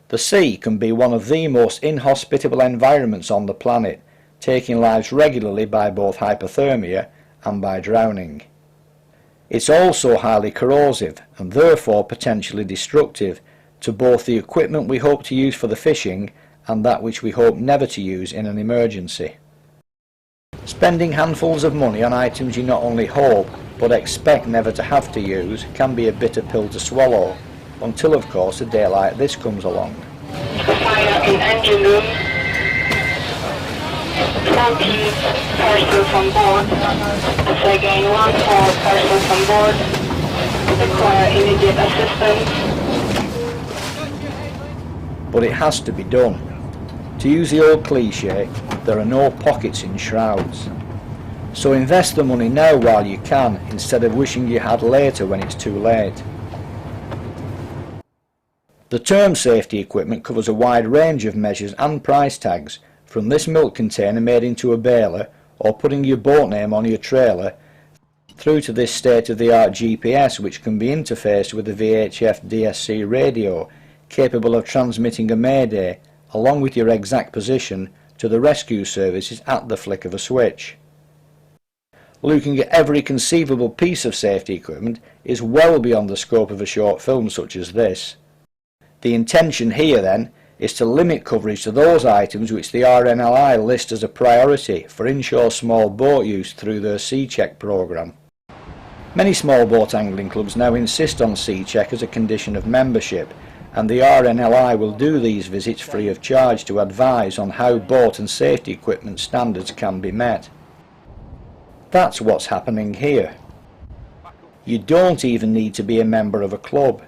The sea can be one of the most inhospitable environments on the planet, taking lives regularly by both hypothermia and by drowning. It's also highly corrosive and therefore potentially destructive to both the equipment we hope to use for the fishing and that which we hope never to use in an emergency. Spending handfuls of money on items you not only hope but expect never to have to use can be a bitter pill to swallow, until of course a day like this comes along. Fire in engine room. 14 persons on board. So again, 14 persons on board. Require immediate assistance. But it has to be done. To use the old cliche, there are no pockets in shrouds. So invest the money now while you can, instead of wishing you had later when it's too late. The term safety equipment covers a wide range of measures and price tags, from this milk container made into a baler or putting your boat name on your trailer, through to this state-of-the-art GPS which can be interfaced with a VHF DSC radio, capable of transmitting a mayday, along with your exact position, to the rescue services at the flick of a switch. Looking at every conceivable piece of safety equipment is well beyond the scope of a short film such as this. The intention here then is to limit coverage to those items which the RNLI list as a priority for inshore small boat use through their Sea Check programme. Many small boat angling clubs now insist on Sea Check as a condition of membership, and the RNLI will do these visits free of charge to advise on how boat and safety equipment standards can be met. That's what's happening here. You don't even need to be a member of a club.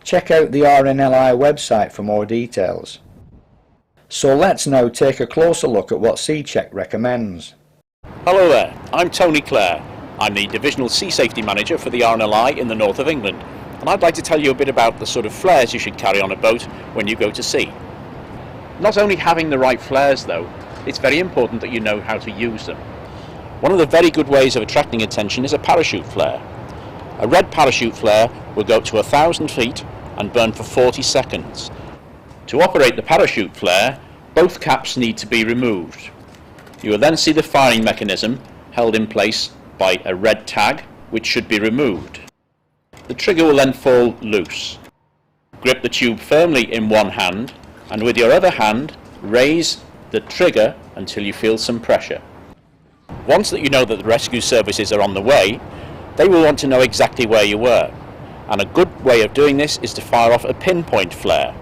Check out the RNLI website for more details. So let's now take a closer look at what Sea Check recommends. Hello there, I'm Tony Clare. I'm the Divisional Sea Safety Manager for the RNLI in the north of England, and I'd like to tell you a bit about the sort of flares you should carry on a boat when you go to sea. Not only having the right flares though, it's very important that you know how to use them. One of the very good ways of attracting attention is a parachute flare. A red parachute flare will go up to 1,000 feet and burn for 40 seconds. To operate the parachute flare, both caps need to be removed. You will then see the firing mechanism held in place by a red tag, which should be removed. The trigger will then fall loose. Grip the tube firmly in one hand, and with your other hand, raise the trigger until you feel some pressure. Once that you know that the rescue services are on the way, they will want to know exactly where you were, and a good way of doing this is to fire off a pinpoint flare.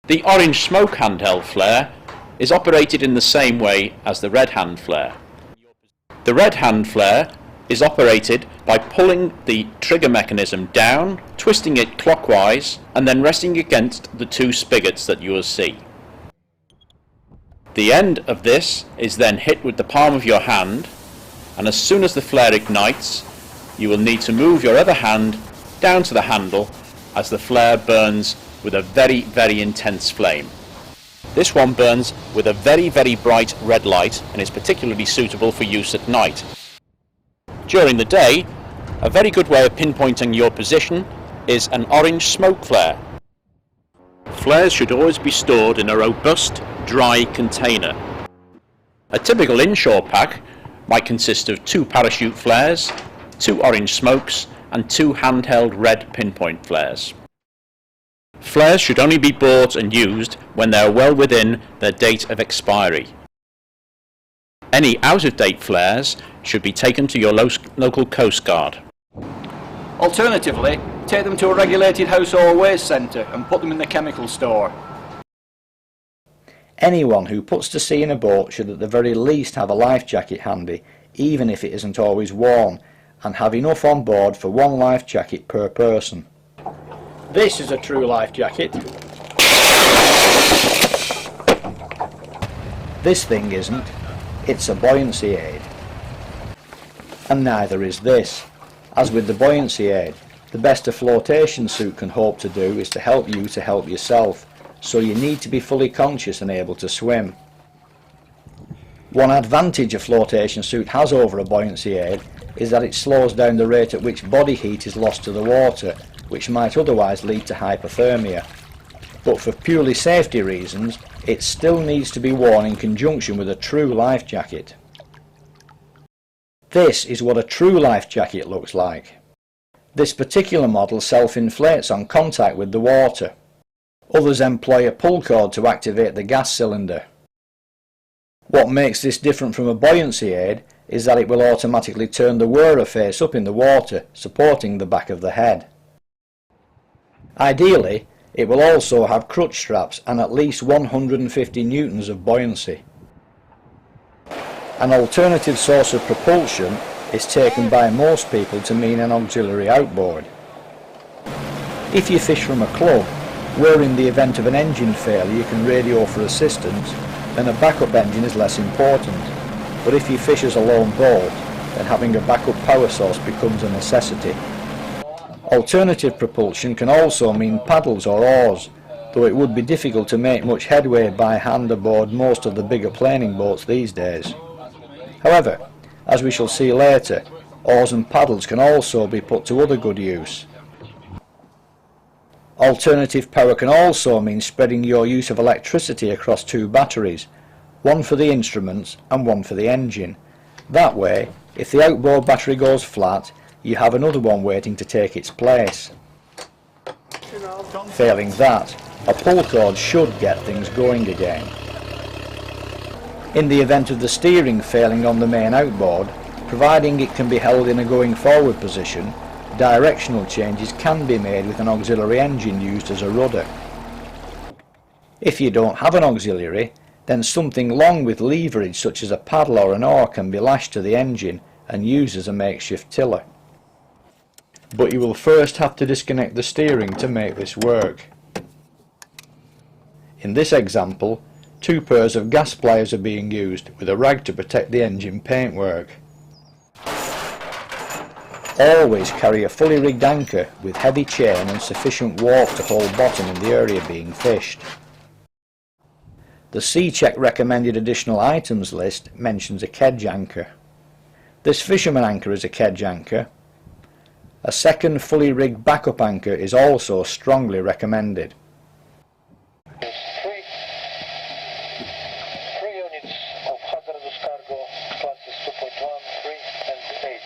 The orange smoke handheld flare is operated in the same way as the red hand flare. The red hand flare is operated by pulling the trigger mechanism down, twisting it clockwise, and then resting against the two spigots that you will see. The end of this is then hit with the palm of your hand, and as soon as the flare ignites, you will need to move your other hand down to the handle as the flare burns with a very, very intense flame. This one burns with a very, very bright red light and is particularly suitable for use at night. During the day, a very good way of pinpointing your position is an orange smoke flare. Flares should always be stored in a robust, dry container. A typical inshore pack might consist of 2 parachute flares, 2 orange smokes, and 2 handheld red pinpoint flares. Flares should only be bought and used when they are well within their date of expiry. Any out-of-date flares should be taken to your local Coast Guard. Alternatively, take them to a regulated household waste centre and put them in the chemical store. Anyone who puts to sea in a boat should at the very least have a life jacket handy, even if it isn't always worn, and have enough on board for 1 life jacket per person. This is a true life jacket. This thing isn't. It's a buoyancy aid. And neither is this. As with the buoyancy aid, the best a flotation suit can hope to do is to help you to help yourself, so you need to be fully conscious and able to swim. One advantage a flotation suit has over a buoyancy aid is that it slows down the rate at which body heat is lost to the water, which might otherwise lead to hypothermia. but for purely safety reasons it still needs to be worn in conjunction with a true life jacket. This is what a true life jacket looks like. This particular model self-inflates on contact with the water. Others employ a pull cord to activate the gas cylinder. What makes this different from a buoyancy aid is that it will automatically turn the whirrer face up in the water, supporting the back of the head. Ideally, it will also have crutch straps and at least 150 newtons of buoyancy. An alternative source of propulsion is taken by most people to mean an auxiliary outboard. If you fish from a club, where in the event of an engine failure you can radio for assistance, then a backup engine is less important. But if you fish as a lone boat, then having a backup power source becomes a necessity. Alternative propulsion can also mean paddles or oars, though it would be difficult to make much headway by hand aboard most of the bigger planing boats these days. However, as we shall see later, oars and paddles can also be put to other good use. Alternative power can also mean spreading your use of electricity across two batteries, one for the instruments and one for the engine. That way, if the outboard battery goes flat, you have another one waiting to take its place. Failing that, a pull cord should get things going again. In the event of the steering failing on the main outboard, providing it can be held in a going forward position, directional changes can be made with an auxiliary engine used as a rudder. If you don't have an auxiliary, then something long with leverage such as a paddle or an oar can be lashed to the engine and used as a makeshift tiller. But you will first have to disconnect the steering to make this work. In this example, two pairs of gas pliers are being used with a rag to protect the engine paintwork. Always carry a fully rigged anchor with heavy chain and sufficient warp to hold bottom in the area being fished. The Sea Check recommended additional items list mentions a kedge anchor. This fisherman anchor is a kedge anchor. A second fully rigged backup anchor is also strongly recommended. Three units of hazardous cargo, classes 2.1, 3 and 8.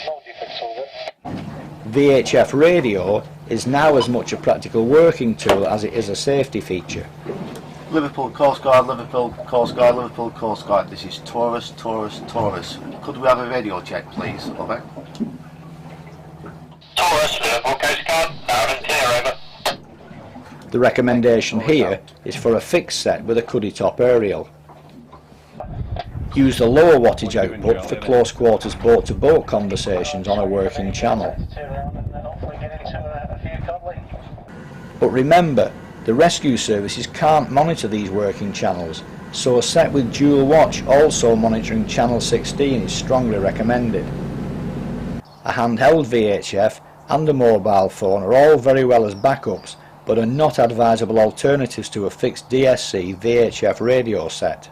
No defects, over. VHF Radio is now as much a practical working tool as it is a safety feature. Liverpool Coast Guard, Liverpool Coast Guard, Liverpool Coast Guard. This is Taurus, Taurus, Taurus. Could we have a radio check, please? Over. Taurus, Liverpool Coast Guard, loud and clear, over. The recommendation here is for a fixed set with a cuddy top aerial. Use the lower wattage output for close quarters boat to boat conversations on a working channel. But remember, the rescue services can't monitor these working channels, so a set with dual watch also monitoring channel 16 is strongly recommended. A handheld VHF and a mobile phone are all very well as backups, but are not advisable alternatives to a fixed DSC VHF radio set.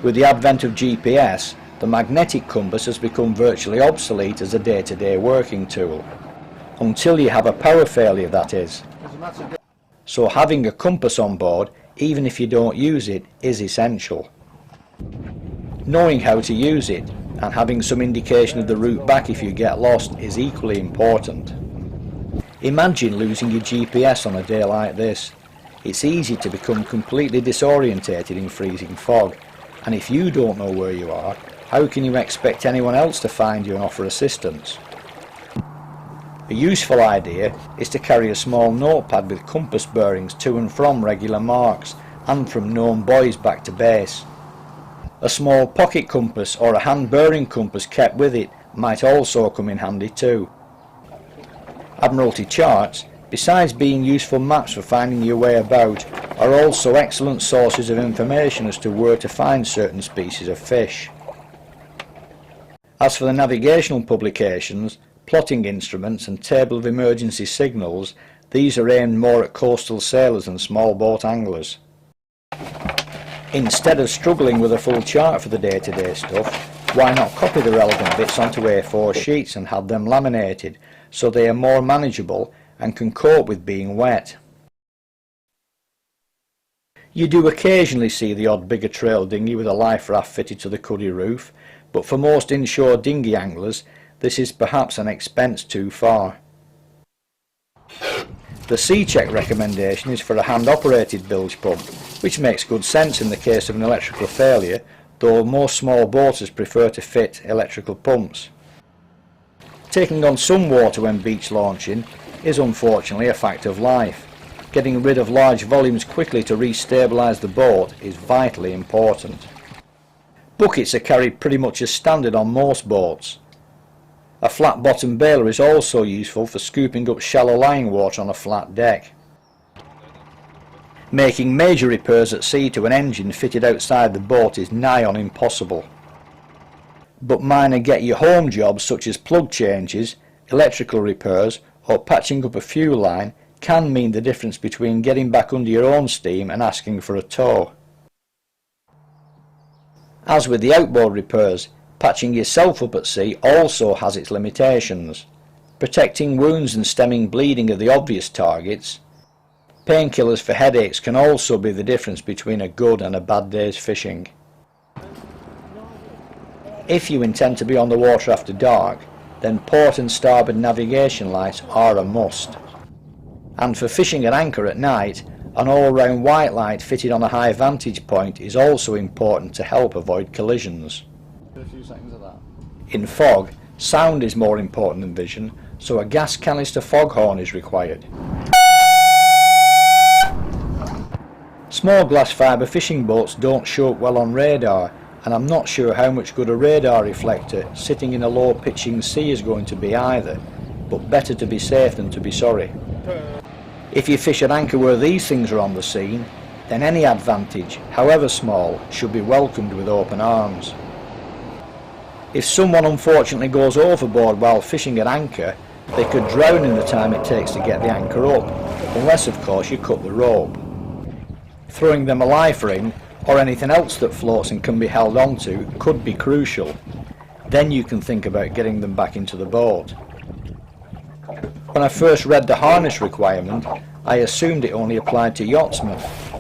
With the advent of GPS, the magnetic compass has become virtually obsolete as a day-to-day working tool. Until you have a power failure, that is. So having a compass on board, even if you don't use it, is essential. Knowing how to use it and having some indication of the route back if you get lost is equally important. Imagine losing your GPS on a day like this. It's easy to become completely disorientated in freezing fog, and if you don't know where you are, how can you expect anyone else to find you and offer assistance? A useful idea is to carry a small notepad with compass bearings to and from regular marks and from known buoys back to base. A small pocket compass or a hand bearing compass kept with it might also come in handy too. Admiralty charts, besides being useful maps for finding your way about, are also excellent sources of information as to where to find certain species of fish. As for the navigational publications, plotting instruments and table of emergency signals, these are aimed more at coastal sailors and small boat anglers. Instead of struggling with a full chart for the day-to-day stuff, why not copy the relevant bits onto A4 sheets and have them laminated so they are more manageable and can cope with being wet. You do occasionally see the odd bigger trail dinghy with a life raft fitted to the cuddy roof, but for most inshore dinghy anglers this is perhaps an expense too far. The C-check recommendation is for a hand-operated bilge pump, which makes good sense in the case of an electrical failure, though most small boaters prefer to fit electrical pumps. Taking on some water when beach launching is unfortunately a fact of life. Getting rid of large volumes quickly to re-stabilise the boat is vitally important. Buckets are carried pretty much as standard on most boats. A flat bottom baler is also useful for scooping up shallow lying water on a flat deck. Making major repairs at sea to an engine fitted outside the boat is nigh on impossible. But minor get you home jobs such as plug changes, electrical repairs or patching up a fuel line can mean the difference between getting back under your own steam and asking for a tow. As with the outboard repairs, patching yourself up at sea also has its limitations. Protecting wounds and stemming bleeding are the obvious targets. Painkillers for headaches can also be the difference between a good and a bad day's fishing. If you intend to be on the water after dark, then port and starboard navigation lights are a must. And for fishing at anchor at night, an all-round white light fitted on a high vantage point is also important to help avoid collisions. In fog, sound is more important than vision, so a gas canister foghorn is required. Small glass fibre fishing boats don't show up well on radar, and I'm not sure how much good a radar reflector sitting in a low pitching sea is going to be either, but better to be safe than to be sorry. If you fish at anchor where these things are on the scene, then any advantage, however small, should be welcomed with open arms. If someone unfortunately goes overboard while fishing at anchor, they could drown in the time it takes to get the anchor up, unless of course you cut the rope. Throwing them a life ring, or anything else that floats and can be held onto, could be crucial. Then you can think about getting them back into the boat. When I first read the harness requirement, I assumed it only applied to yachtsmen,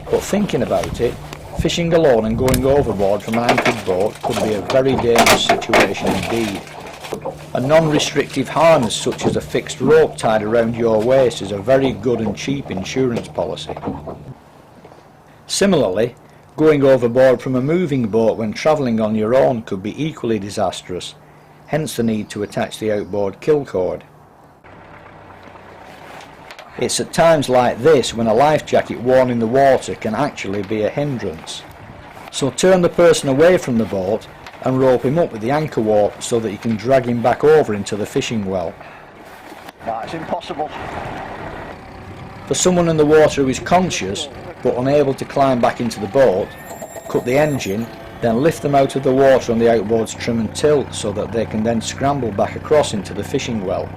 but thinking about it, fishing alone and going overboard from an anchored boat could be a very dangerous situation indeed. A non-restrictive harness such as a fixed rope tied around your waist is a very good and cheap insurance policy. Similarly, going overboard from a moving boat when travelling on your own could be equally disastrous, hence the need to attach the outboard kill cord. It's at times like this when a life jacket worn in the water can actually be a hindrance. So turn the person away from the boat and rope him up with the anchor warp so that you can drag him back over into the fishing well. That's impossible. For someone in the water who is conscious but unable to climb back into the boat, cut the engine, then lift them out of the water on the outboard's trim and tilt so that they can then scramble back across into the fishing well.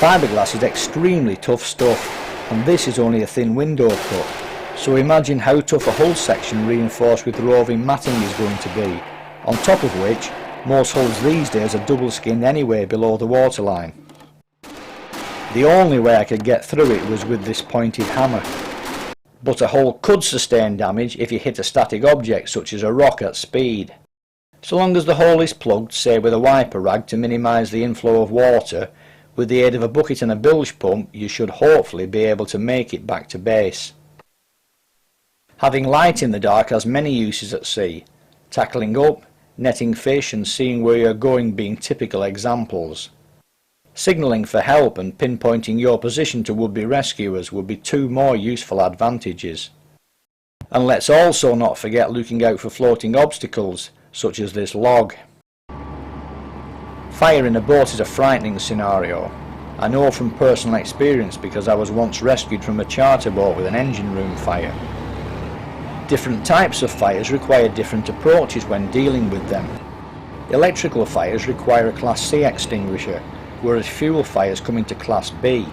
Fiberglass is extremely tough stuff, and this is only a thin window cut, so imagine how tough a hull section reinforced with roving matting is going to be, on top of which most hulls these days are double skinned anyway below the waterline. The only way I could get through it was with this pointed hammer, but a hull could sustain damage if you hit a static object such as a rock at speed. So long as the hole is plugged, say with a wiper rag to minimise the inflow of water, with the aid of a bucket and a bilge pump, you should hopefully be able to make it back to base. Having light in the dark has many uses at sea, tackling up, netting fish and seeing where you're going being typical examples. Signalling for help and pinpointing your position to would-be rescuers would be two more useful advantages. And let's also not forget looking out for floating obstacles, such as this log. Fire in a boat is a frightening scenario. I know from personal experience because I was once rescued from a charter boat with an engine room fire. Different types of fires require different approaches when dealing with them. Electrical fires require a Class C extinguisher, whereas fuel fires come into Class B.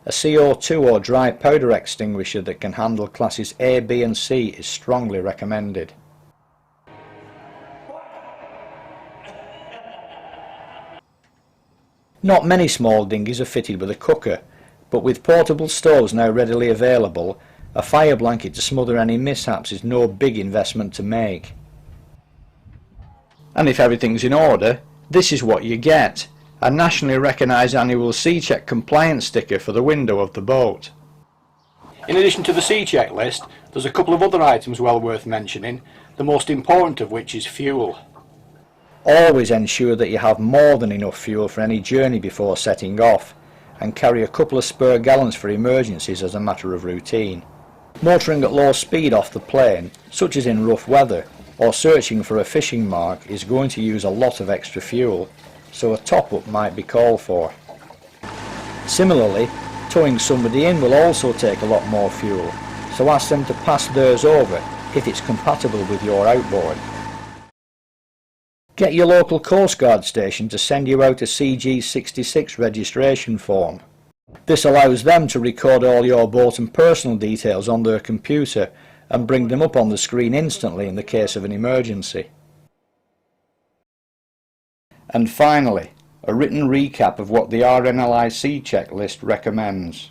A CO2 or dry powder extinguisher that can handle Classes A, B and C is strongly recommended. Not many small dinghies are fitted with a cooker, but with portable stoves now readily available, a fire blanket to smother any mishaps is no big investment to make. And if everything's in order, this is what you get: a nationally recognised annual C-Check compliance sticker for the window of the boat. In addition to the C-Check list, there's a couple of other items well worth mentioning, the most important of which is fuel. Always ensure that you have more than enough fuel for any journey before setting off, and carry a couple of spare gallons for emergencies as a matter of routine. Motoring at low speed off the plane, such as in rough weather, or searching for a fishing mark, is going to use a lot of extra fuel, so a top-up might be called for. Similarly, towing somebody in will also take a lot more fuel, so ask them to pass theirs over if it's compatible with your outboard. Get your local Coast Guard station to send you out a CG66 registration form. This allows them to record all your boat and personal details on their computer and bring them up on the screen instantly in the case of an emergency. And finally, a written recap of what the RNLI C-Check list recommends.